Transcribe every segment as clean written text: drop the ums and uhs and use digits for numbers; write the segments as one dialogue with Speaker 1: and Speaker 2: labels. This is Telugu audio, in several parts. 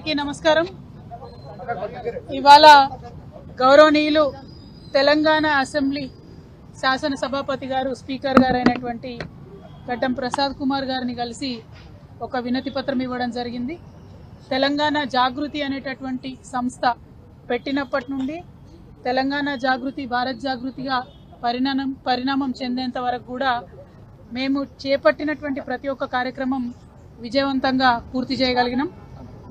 Speaker 1: అందరికీ నమస్కారం। ఇవాళ గౌరవనీయులు తెలంగాణ అసెంబ్లీ శాసన సభాపతి గారు స్పీకర్ గారు అయినటువంటి గడ్డం ప్రసాద్ కుమార్ గారిని కలిసి ఒక వినతి పత్రం ఇవ్వడం జరిగింది। తెలంగాణ జాగృతి అనేటటువంటి సంస్థ పెట్టినప్పటి నుండి తెలంగాణ జాగృతి భారత్ జాగృతిగా పరిణామం చెందేంత వరకు కూడా మేము చేపట్టినటువంటి ప్రతి ఒక్క కార్యక్రమం విజయవంతంగా పూర్తి చేయగలిగినాం।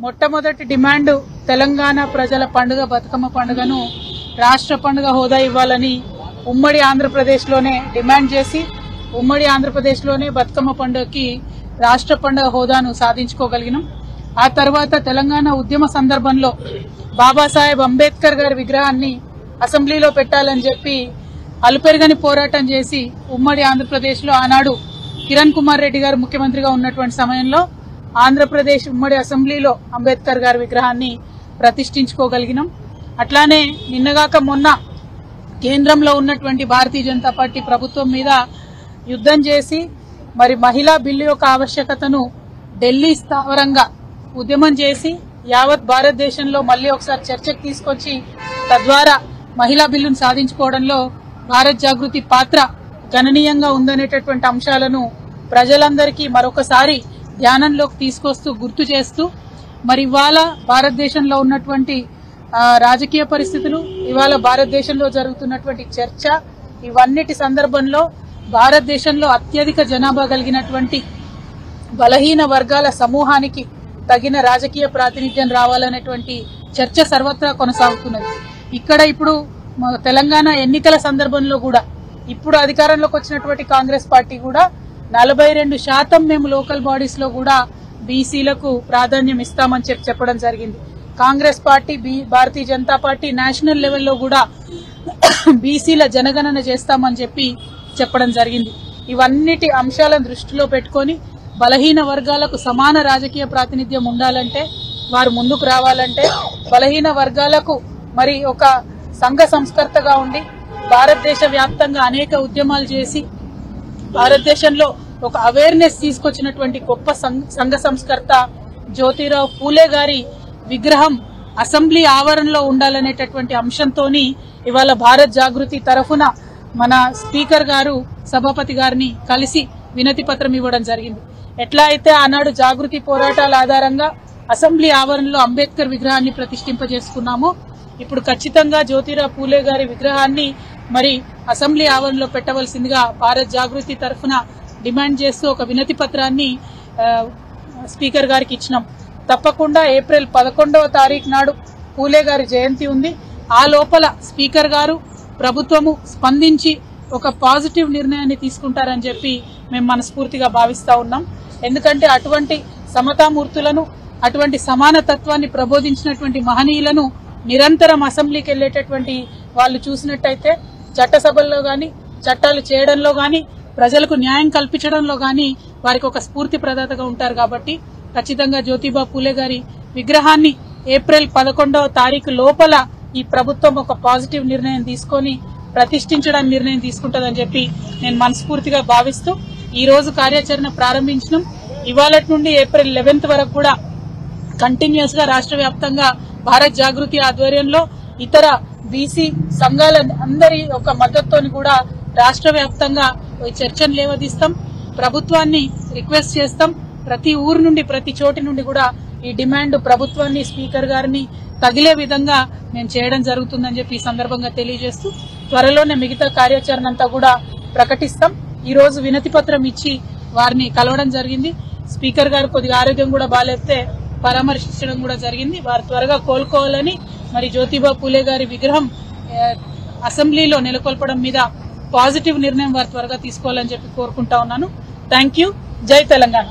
Speaker 1: మొట్టమొదటి డిమాండ్ తెలంగాణ ప్రజల పండుగ బతుకమ్మ పండుగను రాష్ట్ర పండుగ హోదా ఇవ్వాలని ఉమ్మడి ఆంధ్రప్రదేశ్లోనే డిమాండ్ చేసి ఉమ్మడి ఆంధ్రప్రదేశ్లోనే బతుకమ్మ పండుగకి రాష్ట్ర పండుగ హోదాను సాధించుకోగలిగినాం। ఆ తర్వాత తెలంగాణ ఉద్యమ సందర్భంలో బాబాసాహెబ్ అంబేద్కర్ గారి విగ్రహాన్ని అసెంబ్లీలో పెట్టాలని చెప్పి అలుపెరగని పోరాటం చేసి ఉమ్మడి ఆంధ్రప్రదేశ్లో ఆనాడు కిరణ్ కుమార్ రెడ్డి గారు ముఖ్యమంత్రిగా ఉన్నటువంటి సమయంలో ఆంధ్రప్రదేశ్ ఉమ్మడి అసెంబ్లీలో అంబేద్కర్ గారి విగ్రహాన్ని ప్రతిష్ఠించుకోగలిగినాం। అట్లానే నిన్నగాక మొన్న కేంద్రంలో ఉన్నటువంటి భారతీయ జనతా పార్టీ ప్రభుత్వం మీద యుద్ధం చేసి మరి మహిళా బిల్లు యొక్క ఆవశ్యకతను ఢిల్లీ స్థావరంగా ఉద్యమం చేసి యావత్ భారతదేశంలో మళ్లీ ఒకసారి చర్చకు తీసుకొచ్చి తద్వారా మహిళా బిల్లును సాధించుకోవడంలో భారత్ జాగృతి పాత్ర గణనీయంగా ఉందనేటటువంటి అంశాలను ప్రజలందరికీ మరొకసారి ధ్యానంలోకి తీసుకొస్తూ గుర్తు చేస్తూ మరి ఇవాళ భారతదేశంలో ఉన్నటువంటి రాజకీయ పరిస్థితులు ఇవాళ భారతదేశంలో జరుగుతున్నటువంటి చర్చ ఇవన్నిటి సందర్భంలో భారతదేశంలో అత్యధిక జనాభా కలిగినటువంటి బలహీన వర్గాల సమూహానికి తగిన రాజకీయ ప్రాతినిధ్యం రావాలనేటువంటి చర్చ సర్వత్రా కొనసాగుతున్నది। ఇక్కడ ఇప్పుడు తెలంగాణ ఎన్నికల సందర్భంలో కూడా ఇప్పుడు అధికారంలోకి వచ్చినటువంటి కాంగ్రెస్ పార్టీ కూడా 42% మేము లోకల్ బాడీస్ లో కూడా బీసీలకు ప్రాధాన్యం ఇస్తామని చెప్పడం జరిగింది। Congress party Bharatiya Janata party national లెవెల్లో కూడా బీసీల జనగణన చేస్తామని చెప్పడం జరిగింది। ఇవన్నిటి అంశాలను దృష్టిలో పెట్టుకొని బలహీన వర్గాలకు సమాన రాజకీయ ప్రాతినిధ్యం ఉండాలంటే వారు ముందుకు రావాలంటే బలహీన వర్గాలకు మరి ఒక సంఘ సంస్కర్తగా ఉండి భారతదేశ వ్యాప్తంగా అనేక ఉద్యమాలు చేసి భారతదేశంలో ఒక అవేర్నెస్ తీసుకొచ్చినటువంటి గొప్ప సంఘ సంస్కర్త జ్యోతిరావు పూలే గారి విగ్రహం అసెంబ్లీ ఆవరణలో ఉండాలనేటటువంటి అంశంతోని ఇవాళ భారత్ జాగృతి తరఫున మన స్పీకర్ గారు సభాపతి గారిని కలిసి వినతి పత్రం ఇవ్వడం జరిగింది। ఎట్లా అయితే ఆనాడు జాగృతి పోరాటాల ఆధారంగా అసెంబ్లీ ఆవరణలో అంబేద్కర్ విగ్రహాన్ని ప్రతిష్ఠింపజేసుకున్నామో ఇప్పుడు ఖచ్చితంగా జ్యోతిరావు పూలే గారి విగ్రహాన్ని మరి అసెంబ్లీ ఆవరణలో పెట్టవలసిందిగా భారత్ జాగృతి తరఫున డిమాండ్ చేస్తూ ఒక వినతి పత్రాన్ని స్పీకర్ గారికి ఇచ్చినాం। తప్పకుండా ఏప్రిల్ 11వ తారీఖు నాడు పూలే గారి జయంతి ఉంది। ఆ లోపల స్పీకర్ గారు ప్రభుత్వము స్పందించి ఒక పాజిటివ్ నిర్ణయాన్ని తీసుకుంటారని చెప్పి మేము మనస్ఫూర్తిగా భావిస్తా ఉన్నాం। ఎందుకంటే అటువంటి సమతామూర్తులను అటువంటి సమానతత్వాన్ని ప్రబోధించినటువంటి మహనీయులను నిరంతరం అసెంబ్లీకి వెళ్లేటటువంటి వాళ్ళు చూసినట్టయితే చట్టసభల్లో గాని చట్టాలు చేయడంలో గాని ప్రజలకు న్యాయం కల్పించడంలో గాని వారికి ఒక స్ఫూర్తి ప్రదాతగా ఉంటారు। కాబట్టి ఖచ్చితంగా జ్యోతిబా పూలే గారి విగ్రహాన్ని ఏప్రిల్ 11వ తారీఖు లోపల ఈ ప్రభుత్వం ఒక పాజిటివ్ నిర్ణయం తీసుకొని ప్రతిష్ఠించడానికి నిర్ణయం తీసుకుంటుందని చెప్పి నేను మనస్ఫూర్తిగా భావిస్తూ ఈ రోజు కార్యాచరణ ప్రారంభించడం ఇవాళటి నుండి ఏప్రిల్ 11th వరకు కూడా కంటిన్యూస్ గా రాష్ట్ర వ్యాప్తంగా భారత్ జాగృతి ఆధ్వర్యంలో ఇతర బీసీ సంఘాల అందరి ఒక మద్దతుతోని కూడా రాష్ట్ర వ్యాప్తంగా చర్చను లేవదీస్తాం। ప్రభుత్వాన్ని రిక్వెస్ట్ చేస్తాం। ప్రతి ఊరు నుండి ప్రతి చోటి నుండి కూడా ఈ డిమాండ్ ప్రభుత్వాన్ని స్పీకర్ గారిని తగిలే విధంగా మేము చేయడం జరుగుతుందని చెప్పి ఈ సందర్భంగా తెలియజేస్తూ త్వరలోనే మిగతా కార్యాచరణ అంతా కూడా ప్రకటిస్తాం। ఈ రోజు వినతి పత్రం ఇచ్చి వారిని కలవడం జరిగింది। స్పీకర్ గారు కొద్దిగా ఆరోగ్యం కూడా బాగాలేస్తే పరామర్శించడం కూడా జరిగింది। వారు త్వరగా కోలుకోవాలని మరి జ్యోతిబా పూలే గారి విగ్రహం అసెంబ్లీలో నెలకొల్పడం మీద పాజిటివ్ నిర్ణయం వారు త్వరగా తీసుకోవాలని చెప్పి కోరుకుంటా ఉన్నాను। Thank you. జై తెలంగాణ।